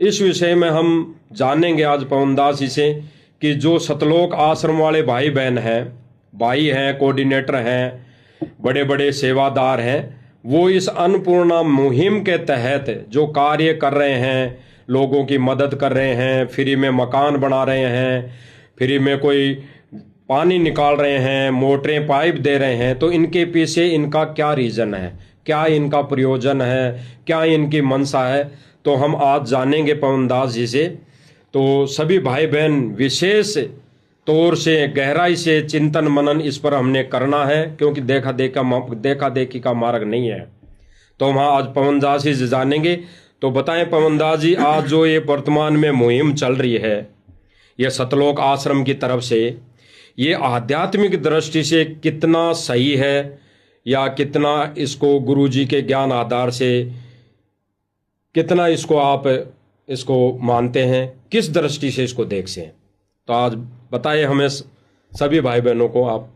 इस विषय में हम जानेंगे आज पवनदास जी से कि जो सतलोक आश्रम वाले भाई बहन हैं, भाई हैं, कोऑर्डिनेटर हैं, बड़े बड़े सेवादार हैं, वो इस अन्नपूर्णा मुहिम के तहत जो कार्य कर रहे हैं, लोगों की मदद कर रहे हैं, फ्री में मकान बना रहे हैं, फ्री में कोई पानी निकाल रहे हैं, मोटरें पाइप दे रहे हैं, तो इनके पीछे इनका क्या रीज़न है, क्या इनका प्रयोजन है, क्या इनकी मंशा है, तो हम आज जानेंगे पवनदास जी से। तो सभी भाई बहन विशेष तौर से गहराई से चिंतन मनन इस पर हमने करना है, क्योंकि देखा देखी का मार्ग नहीं है। तो हम आज पवनदास जी से जानेंगे। तो बताएं पवनदास जी, आज जो ये वर्तमान में मुहिम चल रही है, ये सतलोक आश्रम की तरफ से, ये आध्यात्मिक दृष्टि से कितना सही है या कितना इसको गुरु जी के ज्ञान आधार से कितना इसको आप इसको मानते हैं, किस दृष्टि से इसको देखते हैं? तो आज बताइए हमें सभी भाई बहनों को आप।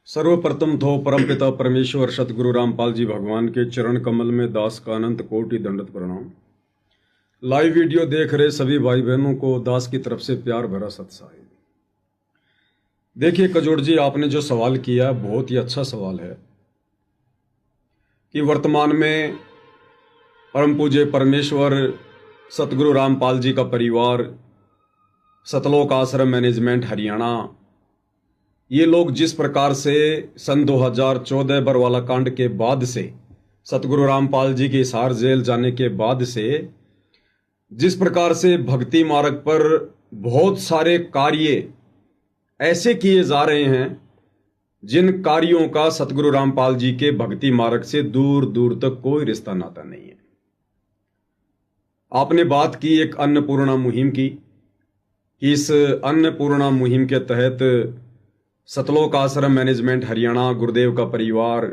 सर्वप्रथम तो परमपिता परमेश्वर सतगुरु रामपाल जी भगवान के चरण कमल में दास का अनंत कोटि दंडवत प्रणाम। लाइव वीडियो देख रहे सभी भाई बहनों को दास की तरफ से प्यार भरा सत्साई। देखिए कजोड़ जी, आपने जो सवाल किया बहुत ही अच्छा सवाल है कि वर्तमान में परम पूज्य परमेश्वर सतगुरु रामपाल जी का परिवार, सतलोक आश्रम मैनेजमेंट हरियाणा, ये लोग जिस प्रकार से सन 2014 बरवाला कांड के बाद से, सतगुरु रामपाल जी के हिसार जेल जाने के बाद से, जिस प्रकार से भक्ति मार्ग पर बहुत सारे कार्य ऐसे किए जा रहे हैं जिन कार्यों का सतगुरु रामपाल जी के भक्ति मार्ग से दूर दूर तक कोई रिश्ता नाता नहीं है। आपने बात की एक अन्नपूर्णा मुहिम की, कि इस अन्नपूर्णा मुहिम के तहत सतलोक आश्रम मैनेजमेंट हरियाणा, गुरुदेव का परिवार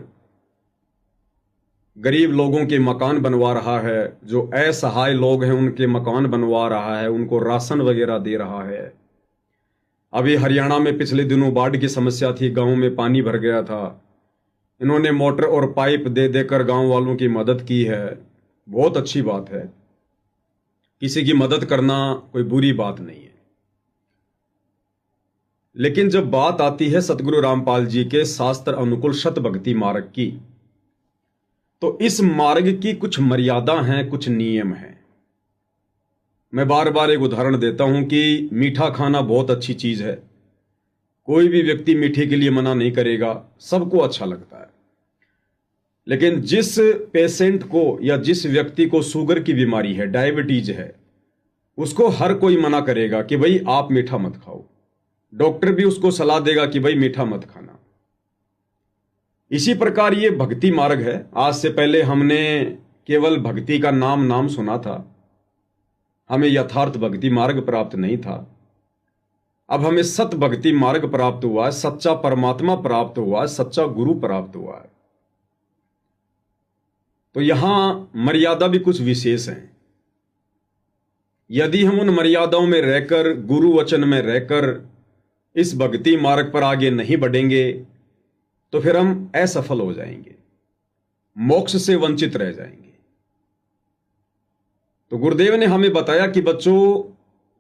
गरीब लोगों के मकान बनवा रहा है, जो असहाय लोग हैं उनके मकान बनवा रहा है, उनको राशन वगैरह दे रहा है। अभी हरियाणा में पिछले दिनों बाढ़ की समस्या थी, गांव में पानी भर गया था, इन्होंने मोटर और पाइप दे देकर गांव वालों की मदद की है। बहुत अच्छी बात है, किसी की मदद करना कोई बुरी बात नहीं है। लेकिन जब बात आती है सतगुरु रामपाल जी के शास्त्र अनुकूल शत भक्ति मार्ग की, तो इस मार्ग की कुछ मर्यादा हैं, कुछ नियम हैं। मैं बार बार एक उदाहरण देता हूं कि मीठा खाना बहुत अच्छी चीज है, कोई भी व्यक्ति मीठे के लिए मना नहीं करेगा, सबको अच्छा लगता है। लेकिन जिस पेशेंट को या जिस व्यक्ति को शुगर की बीमारी है, डायबिटीज है, उसको हर कोई मना करेगा कि भाई आप मीठा मत खाओ। डॉक्टर भी उसको सलाह देगा कि भाई मीठा मत खाना। इसी प्रकार ये भक्ति मार्ग है। आज से पहले हमने केवल भक्ति का नाम सुना था, हमें यथार्थ भक्ति मार्ग प्राप्त नहीं था। अब हमें सत भक्ति मार्ग प्राप्त हुआ है, सच्चा परमात्मा प्राप्त हुआ है, सच्चा गुरु प्राप्त हुआ है। तो यहां मर्यादा भी कुछ विशेष हैं। यदि हम उन मर्यादाओं में रहकर, गुरु वचन में रहकर इस भक्ति मार्ग पर आगे नहीं बढ़ेंगे तो फिर हम असफल हो जाएंगे, मोक्ष से वंचित रह जाएंगे। तो गुरुदेव ने हमें बताया कि बच्चों,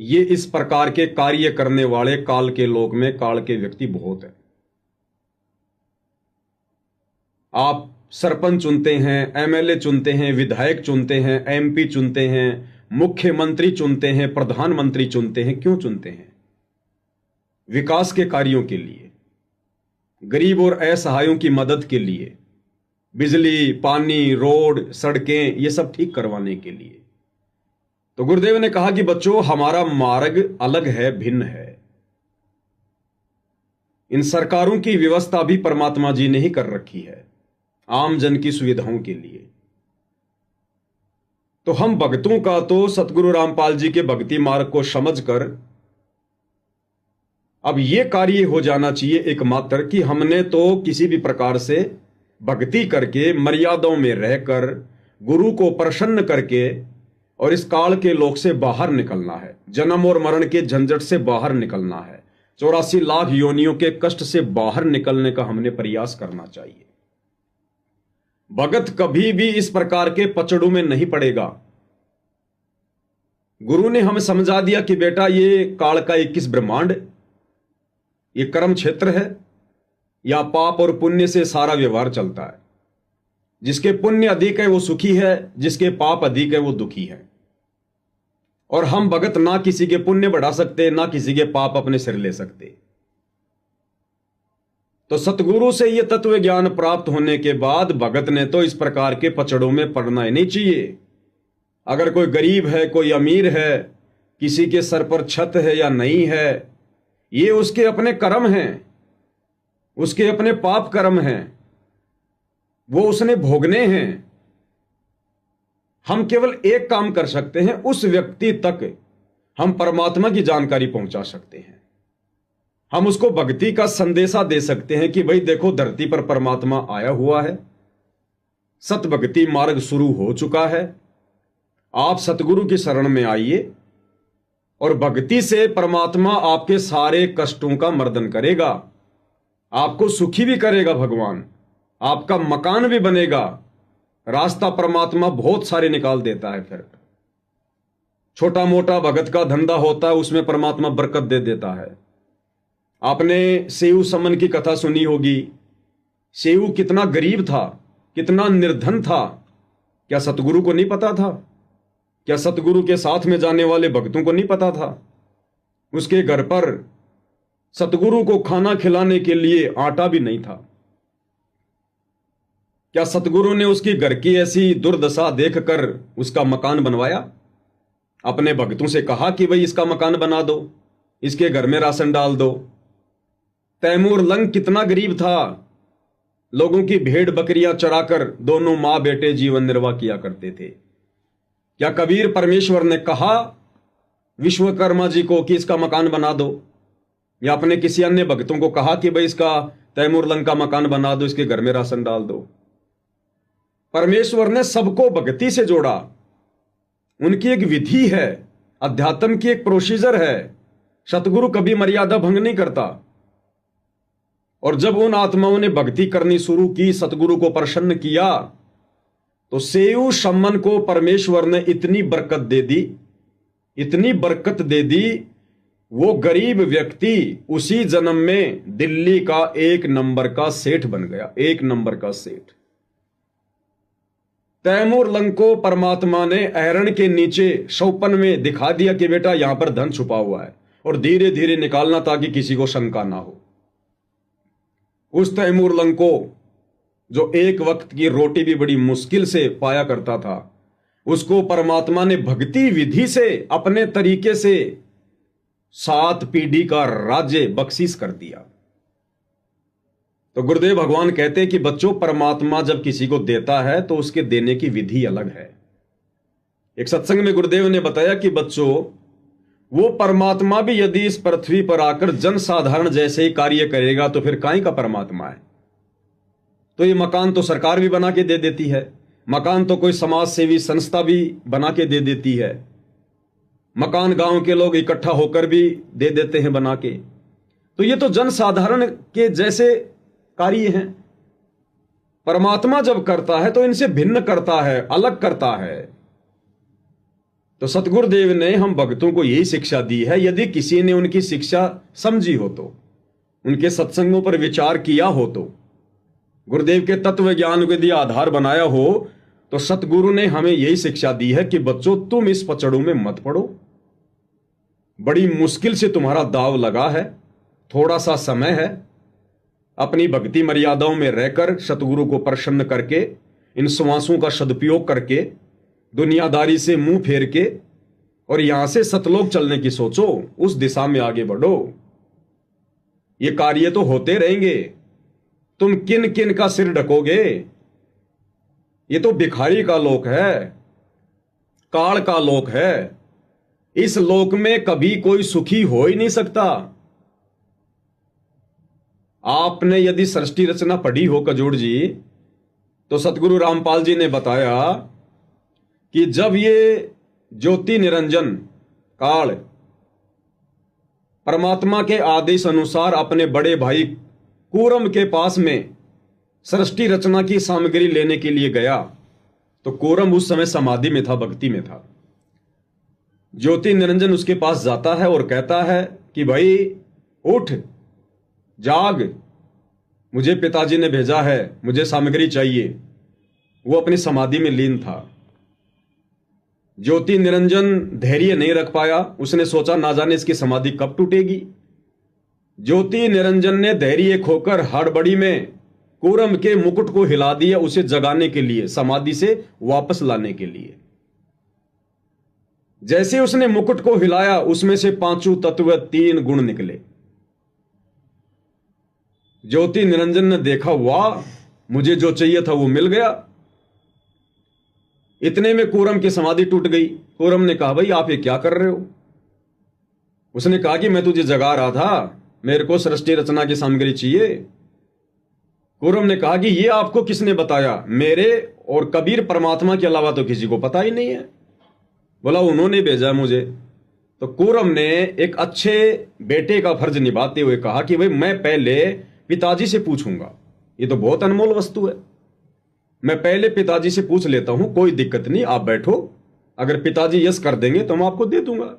ये इस प्रकार के कार्य करने वाले काल के लोक में काल के व्यक्ति बहुत हैं। आप सरपंच चुनते हैं, एमएलए चुनते हैं, विधायक चुनते हैं, एमपी चुनते हैं, मुख्यमंत्री चुनते हैं, प्रधानमंत्री चुनते हैं। क्यों चुनते हैं? विकास के कार्यों के लिए, गरीब और असहायों की मदद के लिए, बिजली, पानी, रोड, सड़कें, ये सब ठीक करवाने के लिए। तो गुरुदेव ने कहा कि बच्चों, हमारा मार्ग अलग है, भिन्न है। इन सरकारों की व्यवस्था भी परमात्मा जी ने ही कर रखी है आम जन की सुविधाओं के लिए। तो हम भक्तों का तो सतगुरु रामपाल जी के भक्ति मार्ग को समझकर अब यह कार्य हो जाना चाहिए एकमात्र कि हमने तो किसी भी प्रकार से भक्ति करके, मर्यादाओं में रहकर, गुरु को प्रसन्न करके और इस काल के लोक से बाहर निकलना है, जन्म और मरण के झंझट से बाहर निकलना है, 84 लाख योनियों के कष्ट से बाहर निकलने का हमने प्रयास करना चाहिए। भगत कभी भी इस प्रकार के पचड़ों में नहीं पड़ेगा। गुरु ने हमें समझा दिया कि बेटा ये काल का 21 ब्रह्मांड, ये कर्म क्षेत्र है, या पाप और पुण्य से सारा व्यवहार चलता है। जिसके पुण्य अधिक है वो सुखी है, जिसके पाप अधिक है वो दुखी है। और हम भगत ना किसी के पुण्य बढ़ा सकते, ना किसी के पाप अपने सिर ले सकते। तो सतगुरु से यह तत्व ज्ञान प्राप्त होने के बाद भगत ने तो इस प्रकार के पचड़ों में पड़ना ही नहीं चाहिए। अगर कोई गरीब है, कोई अमीर है, किसी के सर पर छत है या नहीं है, ये उसके अपने कर्म हैं, उसके अपने पाप कर्म हैं, वो उसने भोगने हैं। हम केवल एक काम कर सकते हैं, उस व्यक्ति तक हम परमात्मा की जानकारी पहुंचा सकते हैं। हम उसको भक्ति का संदेशा दे सकते हैं कि भाई देखो, धरती पर परमात्मा आया हुआ है, सत भक्ति मार्ग शुरू हो चुका है, आप सतगुरु की शरण में आइए और भक्ति से परमात्मा आपके सारे कष्टों का मर्दन करेगा, आपको सुखी भी करेगा भगवान, आपका मकान भी बनेगा। रास्ता परमात्मा बहुत सारे निकाल देता है। फिर छोटा मोटा भगत का धंधा होता है, उसमें परमात्मा बरकत दे देता है। आपने सेऊ समन की कथा सुनी होगी। सेऊ कितना गरीब था, कितना निर्धन था, क्या सतगुरु को नहीं पता था? क्या सतगुरु के साथ में जाने वाले भक्तों को नहीं पता था? उसके घर पर सतगुरु को खाना खिलाने के लिए आटा भी नहीं था। क्या सतगुरु ने उसकी घर की ऐसी दुर्दशा देखकर उसका मकान बनवाया? अपने भक्तों से कहा कि भाई इसका मकान बना दो, इसके घर में राशन डाल दो। तैमूर लंग कितना गरीब था, लोगों की भेड़ बकरियां चराकर दोनों मां बेटे जीवन निर्वाह किया करते थे। क्या कबीर परमेश्वर ने कहा विश्वकर्मा जी को कि इसका मकान बना दो, या अपने किसी अन्य भक्तों को कहा कि भाई इसका तैमूर लंग का मकान बना दो, इसके घर में राशन डाल दो? परमेश्वर ने सबको भक्ति से जोड़ा। उनकी एक विधि है, अध्यात्म की एक प्रोसीजर है। सतगुरु कभी मर्यादा भंग नहीं करता। और जब उन आत्माओं ने भक्ति करनी शुरू की, सतगुरु को प्रसन्न किया, तो सेऊ सम्मन को परमेश्वर ने इतनी बरकत दे दी, इतनी बरकत दे दी, वो गरीब व्यक्ति उसी जन्म में दिल्ली का 1 नंबर का सेठ बन गया। 1 नंबर का सेठ। तैमूर लंग को परमात्मा ने अहरण के नीचे शौपन में दिखा दिया कि बेटा यहां पर धन छुपा हुआ है, और धीरे धीरे निकालना ताकि किसी को शंका ना हो। उस तैमूर लंग को, जो एक वक्त की रोटी भी बड़ी मुश्किल से पाया करता था, उसको परमात्मा ने भक्ति विधि से अपने तरीके से 7 पीढ़ी का राज्य बख्शीश कर दिया। तो गुरुदेव भगवान कहते हैं कि बच्चों, परमात्मा जब किसी को देता है तो उसके देने की विधि अलग है। एक सत्संग में गुरुदेव ने बताया कि बच्चों, वो परमात्मा भी यदि इस पृथ्वी पर आकर जनसाधारण जैसे ही कार्य करेगा तो फिर काहे का परमात्मा है? तो ये मकान तो सरकार भी बना के दे देती है, मकान तो कोई समाज सेवी संस्था भी बना के दे देती है, मकान गांव के लोग इकट्ठा होकर भी दे देते हैं बना के। तो ये तो जनसाधारण के जैसे कार्य हैं। परमात्मा जब करता है तो इनसे भिन्न करता है, अलग करता है। तो सतगुरुदेव ने हम भक्तों को यही शिक्षा दी है। यदि किसी ने उनकी शिक्षा समझी हो, तो उनके सत्संगों पर विचार किया हो, तो गुरुदेव के तत्व ज्ञान को यदि आधार बनाया हो, तो सतगुरु ने हमें यही शिक्षा दी है कि बच्चों, तुम इस पचड़ों में मत पड़ो। बड़ी मुश्किल से तुम्हारा दाव लगा है, थोड़ा सा समय है, अपनी भक्ति मर्यादाओं में रहकर सतगुरु को प्रसन्न करके, इन श्वासों का सदुपयोग करके, दुनियादारी से मुंह फेर के और यहां से सतलोक चलने की सोचो, उस दिशा में आगे बढ़ो। ये कार्य तो होते रहेंगे, तुम किन किन का सिर ढकोगे? ये तो भिखारी का लोक है, काल का लोक है। इस लोक में कभी कोई सुखी हो ही नहीं सकता। आपने यदि सृष्टि रचना पढ़ी हो कजोड़ जी, तो सतगुरु रामपाल जी ने बताया कि जब ये ज्योति निरंजन काल परमात्मा के आदेश अनुसार अपने बड़े भाई कूरम के पास में सृष्टि रचना की सामग्री लेने के लिए गया, तो कूरम उस समय समाधि में था, भक्ति में था। ज्योति निरंजन उसके पास जाता है और कहता है कि भाई उठ, जाग, मुझे पिताजी ने भेजा है, मुझे सामग्री चाहिए। वो अपनी समाधि में लीन था। ज्योति निरंजन धैर्य नहीं रख पाया। उसने सोचा ना जाने इसकी समाधि कब टूटेगी। ज्योति निरंजन ने धैर्य खोकर हड़बड़ी में कूरम के मुकुट को हिला दिया, उसे जगाने के लिए, समाधि से वापस लाने के लिए। जैसे उसने मुकुट को हिलाया, उसमें से पांचों तत्व, 3 गुण निकले। ज्योति निरंजन ने देखा, वाह, मुझे जो चाहिए था वो मिल गया। इतने में कूरम की समाधि टूट गई। कूरम ने कहा, भाई आप ये क्या कर रहे हो? उसने कहा कि मैं तुझे जगा रहा था, मेरे को सृष्टि रचना की सामग्री चाहिए। कूरम ने कहा कि ये आपको किसने बताया? मेरे और कबीर परमात्मा के अलावा तो किसी को पता ही नहीं है। बोला, उन्होंने भेजा मुझे। तो कूरम ने एक अच्छे बेटे का फर्ज निभाते हुए कहा कि भाई मैं पहले पिताजी से पूछूंगा, ये तो बहुत अनमोल वस्तु है, मैं पहले पिताजी से पूछ लेता हूं, कोई दिक्कत नहीं, आप बैठो, अगर पिताजी यस कर देंगे तो मैं आपको दे दूंगा।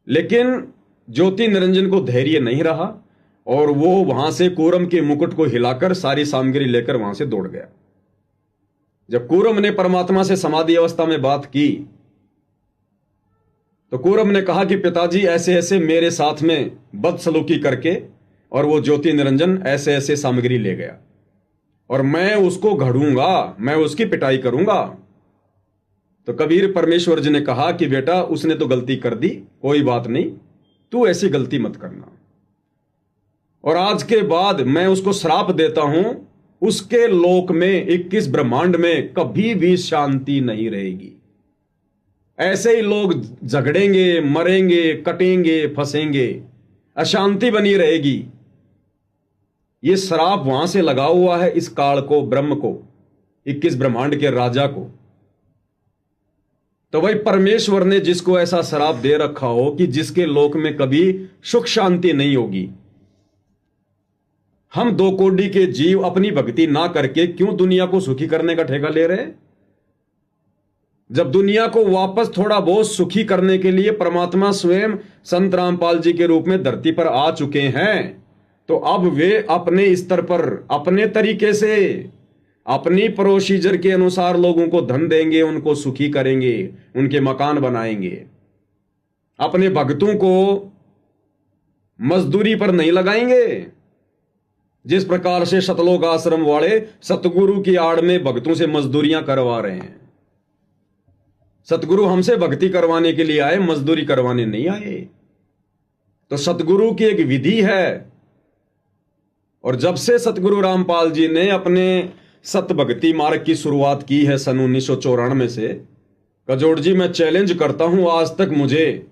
लेकिन ज्योति निरंजन को धैर्य नहीं रहा और वो वहां से कूरम के मुकुट को हिलाकर सारी सामग्री लेकर वहां से दौड़ गया। जब कूरम ने परमात्मा से समाधि अवस्था में बात की तो कूरम ने कहा कि पिताजी ऐसे ऐसे मेरे साथ में बदसलूकी करके, और वो ज्योति निरंजन ऐसे ऐसे सामग्री ले गया और मैं उसको घड़ूंगा, मैं उसकी पिटाई करूंगा। तो कबीर परमेश्वर जी ने कहा कि बेटा उसने तो गलती कर दी, कोई बात नहीं, तू ऐसी गलती मत करना, और आज के बाद मैं उसको श्राप देता हूं, उसके लोक में 21 ब्रह्मांड में कभी भी शांति नहीं रहेगी। ऐसे ही लोग झगड़ेंगे, मरेंगे, कटेंगे, फंसेंगे, अशांति बनी रहेगी। ये श्राप वहां से लगा हुआ है इस काल को, ब्रह्म को, 21 ब्रह्मांड के राजा को। तो भाई परमेश्वर ने जिसको ऐसा श्राप दे रखा हो कि जिसके लोक में कभी सुख शांति नहीं होगी, हम 2 कोटि के जीव अपनी भक्ति ना करके क्यों दुनिया को सुखी करने का ठेका ले रहे हैं? जब दुनिया को वापस थोड़ा बहुत सुखी करने के लिए परमात्मा स्वयं संत रामपाल जी के रूप में धरती पर आ चुके हैं, तो अब वे अपने स्तर पर, अपने तरीके से, अपनी प्रोसीजर के अनुसार लोगों को धन देंगे, उनको सुखी करेंगे, उनके मकान बनाएंगे। अपने भक्तों को मजदूरी पर नहीं लगाएंगे। जिस प्रकार से सतलोक आश्रम वाले सतगुरु की आड़ में भक्तों से मजदूरियां करवा रहे हैं। सतगुरु हमसे भक्ति करवाने के लिए आए, मजदूरी करवाने नहीं आए। तो सतगुरु की एक विधि है, और जब से सतगुरु रामपाल जी ने अपने सत भक्ति मार्ग की शुरुआत की है सन 1994 से, कजोड़ जी मैं चैलेंज करता हूं, आज तक मुझे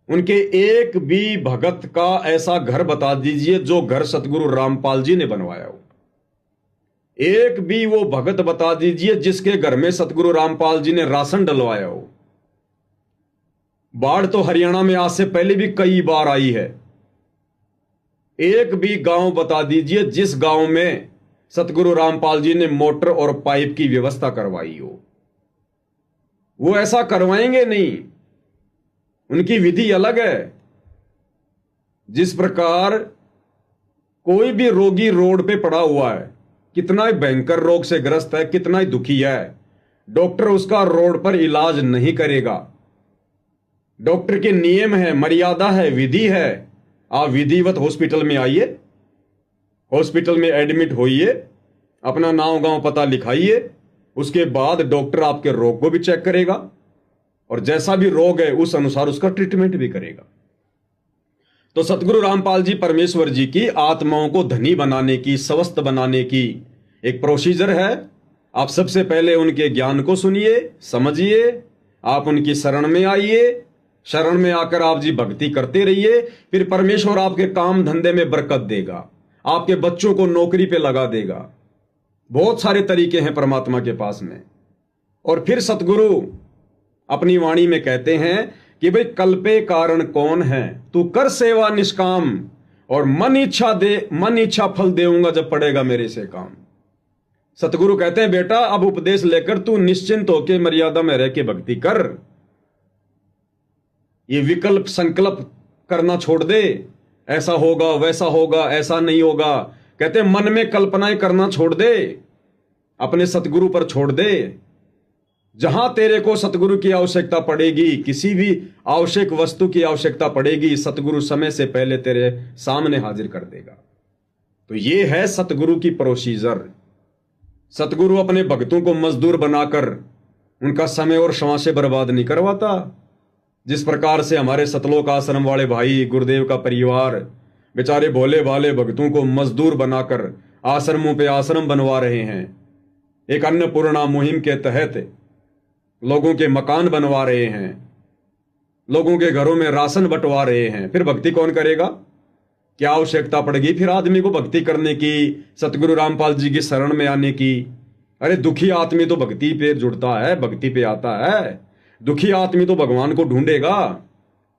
उनके एक भी भगत का ऐसा घर बता दीजिए जो घर सतगुरु रामपाल जी ने बनवाया हो। एक भी वो भगत बता दीजिए जिसके घर में सतगुरु रामपाल जी ने राशन डलवाया हो। बाढ़ तो हरियाणा में आज से पहले भी कई बार आई है। एक भी गांव बता दीजिए जिस गांव में सतगुरु रामपाल जी ने मोटर और पाइप की व्यवस्था करवाई हो। वो ऐसा करवाएंगे नहीं, उनकी विधि अलग है। जिस प्रकार कोई भी रोगी रोड पे पड़ा हुआ है, कितना ही भयंकर रोग से ग्रस्त है, कितना ही दुखी है, डॉक्टर उसका रोड पर इलाज नहीं करेगा। डॉक्टर के नियम है, मर्यादा है, विधि है। आप विधिवत हॉस्पिटल में आइए, हॉस्पिटल में एडमिट होइए, अपना नाम गांव पता लिखाइए, उसके बाद डॉक्टर आपके रोग को भी चेक करेगा और जैसा भी रोग है उस अनुसार उसका ट्रीटमेंट भी करेगा। तो सतगुरु रामपाल जी परमेश्वर जी की आत्माओं को धनी बनाने की, स्वस्थ बनाने की एक प्रोसीजर है। आप सबसे पहले उनके ज्ञान को सुनिए, समझिए, आप उनकी शरण में आइए, शरण में आकर आप जी भक्ति करते रहिए, फिर परमेश्वर आपके काम धंधे में बरकत देगा, आपके बच्चों को नौकरी पे लगा देगा। बहुत सारे तरीके हैं परमात्मा के पास में। और फिर सतगुरु अपनी वाणी में कहते हैं कि भाई कल्पे कारण कौन है, तू कर सेवा निष्काम और मन इच्छा फल देऊंगा जब पड़ेगा मेरे से काम। सतगुरु कहते हैं बेटा अब उपदेश लेकर तू निश्चिंत होकर मर्यादा में रह के भक्ति कर। ये विकल्प संकल्प करना छोड़ दे, ऐसा होगा वैसा होगा ऐसा नहीं होगा। कहते हैं मन में कल्पनाएं करना छोड़ दे, अपने सतगुरु पर छोड़ दे। जहां तेरे को सतगुरु की आवश्यकता पड़ेगी, किसी भी आवश्यक वस्तु की आवश्यकता पड़ेगी, सतगुरु समय से पहले तेरे सामने हाजिर कर देगा। तो ये है सतगुरु की प्रोसीजर। सतगुरु अपने भक्तों को मजदूर बनाकर उनका समय और श्वासें बर्बाद नहीं करवाता। जिस प्रकार से हमारे सतलोक आश्रम वाले भाई, गुरुदेव का परिवार बेचारे भोले भाले भक्तों को मजदूर बनाकर आश्रमों पे आश्रम बनवा रहे हैं, एक अन्नपूर्णा मुहिम के तहत लोगों के मकान बनवा रहे हैं, लोगों के घरों में राशन बंटवा रहे हैं, फिर भक्ति कौन करेगा? क्या आवश्यकता पड़ेगी फिर आदमी को भक्ति करने की, सतगुरु रामपाल जी की शरण में आने की? अरे दुखी आदमी तो भक्ति पे जुड़ता है, भक्ति पे आता है। दुखी आदमी तो भगवान को ढूंढेगा,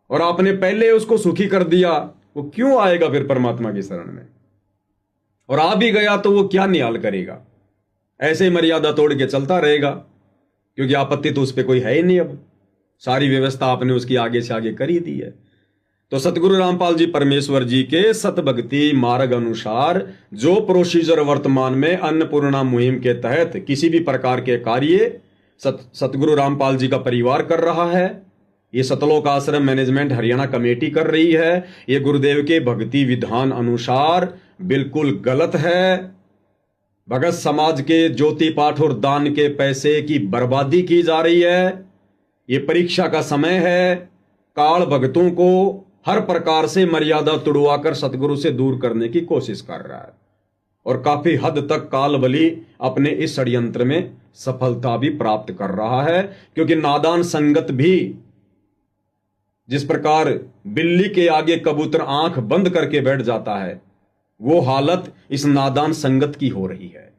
और आपने पहले उसको सुखी कर दिया, वो क्यों आएगा फिर परमात्मा की शरण में? और आ भी गया तो वो क्या निहाल करेगा? ऐसे ही मर्यादा तोड़ के चलता रहेगा, क्योंकि आपत्ति तो उस पर कोई है ही नहीं। अब सारी व्यवस्था आपने उसकी आगे से आगे कर ही दी है। तो सतगुरु रामपाल जी परमेश्वर जी के सतभक्ति मार्ग अनुसार जो प्रोसीजर वर्तमान में अन्नपूर्णा मुहिम के तहत किसी भी प्रकार के कार्य सतगुरु रामपाल जी का परिवार कर रहा है, ये सतलोक आश्रम मैनेजमेंट हरियाणा कमेटी कर रही है, ये गुरुदेव के भक्ति विधान अनुसार बिल्कुल गलत है। भगत समाज के ज्योति पाठ और दान के पैसे की बर्बादी की जा रही है। ये परीक्षा का समय है। काल भक्तों को हर प्रकार से मर्यादा तुड़वाकर सतगुरु से दूर करने की कोशिश कर रहा है, और काफी हद तक काल बलि अपने इस षड्यंत्र में सफलता भी प्राप्त कर रहा है। क्योंकि नादान संगत भी, जिस प्रकार बिल्ली के आगे कबूतर आंख बंद करके बैठ जाता है, वो हालत इस नादान संगत की हो रही है।